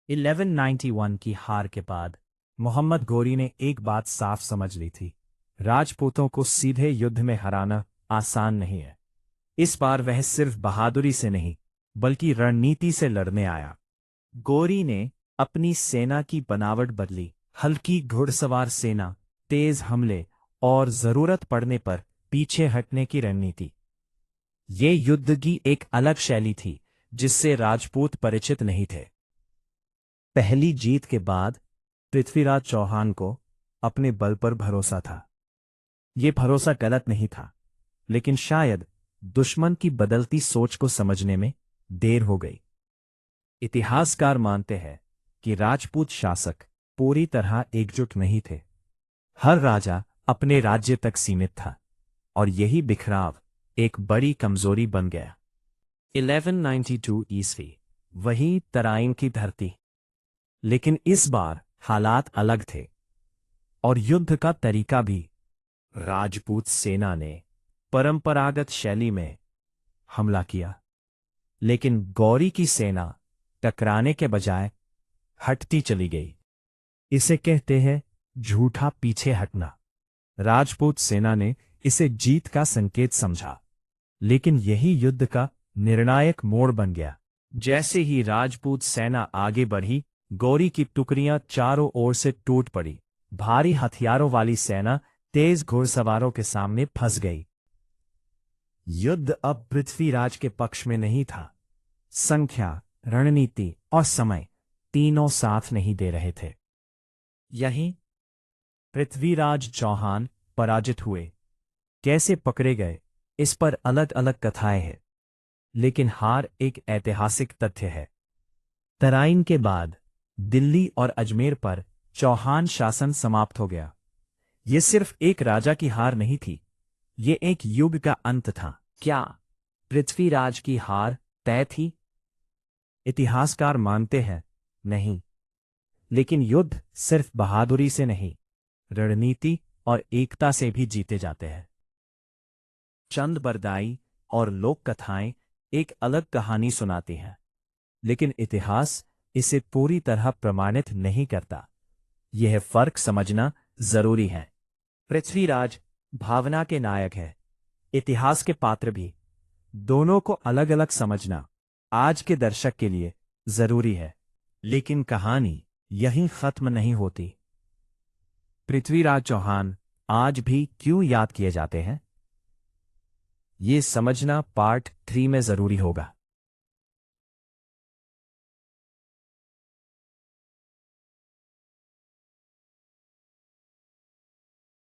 1191 की हार के बाद मोहम्मद गोरी ने एक बात साफ समझ ली थी। राजपूतों को सीधे युद्ध में हराना आसान नहीं है। इस बार वह सिर्फ बहादुरी से नहीं बल्कि रणनीति से लड़ने आया। गोरी ने अपनी सेना की बनावट बदली। हल्की घुड़सवार सेना, तेज हमले और जरूरत पड़ने पर पीछे हटने की रणनीति। ये युद्ध की एक अलग शैली थी जिससे राजपूत परिचित नहीं थे। पहली जीत के बाद पृथ्वीराज चौहान को अपने बल पर भरोसा था। ये भरोसा गलत नहीं था, लेकिन शायद दुश्मन की बदलती सोच को समझने में देर हो गई। इतिहासकार मानते हैं कि राजपूत शासक पूरी तरह एकजुट नहीं थे। हर राजा अपने राज्य तक सीमित था और यही बिखराव एक बड़ी कमजोरी बन गया। 1192 ईस्वी, वही तराइन की धरती। लेकिन इस बार हालात अलग थे और युद्ध का तरीका भी। राजपूत सेना ने परंपरागत शैली में हमला किया, लेकिन गौरी की सेना टकराने के बजाय हटती चली गई। इसे कहते हैं झूठा पीछे हटना। राजपूत सेना ने इसे जीत का संकेत समझा, लेकिन यही युद्ध का निर्णायक मोड़ बन गया। जैसे ही राजपूत सेना आगे बढ़ी, गौरी की टुकड़ियां चारों ओर से टूट पड़ी। भारी हथियारों वाली सेना तेज घुड़सवारों के सामने फंस गई। युद्ध अब पृथ्वीराज के पक्ष में नहीं था। संख्या, रणनीति और समय तीनों साथ नहीं दे रहे थे। यहीं पृथ्वीराज चौहान पराजित हुए। कैसे पकड़े गए, इस पर अलग अलग कथाएं हैं, लेकिन हार एक ऐतिहासिक तथ्य है। तराइन के बाद दिल्ली और अजमेर पर चौहान शासन समाप्त हो गया। ये सिर्फ एक राजा की हार नहीं थी, ये एक युग का अंत था। क्या पृथ्वीराज की हार तय थी? इतिहासकार मानते हैं नहीं, लेकिन युद्ध सिर्फ बहादुरी से नहीं, रणनीति और एकता से भी जीते जाते हैं। चंद बरदाई और लोक कथाएं एक अलग कहानी सुनाती हैं, लेकिन इतिहास इसे पूरी तरह प्रमाणित नहीं करता। यह फर्क समझना जरूरी है। पृथ्वीराज भावना के नायक है, इतिहास के पात्र भी। दोनों को अलग अलग समझना आज के दर्शक के लिए जरूरी है। लेकिन कहानी यहीं खत्म नहीं होती। पृथ्वीराज चौहान आज भी क्यों याद किए जाते हैं, ये समझना पार्ट 3 में जरूरी होगा।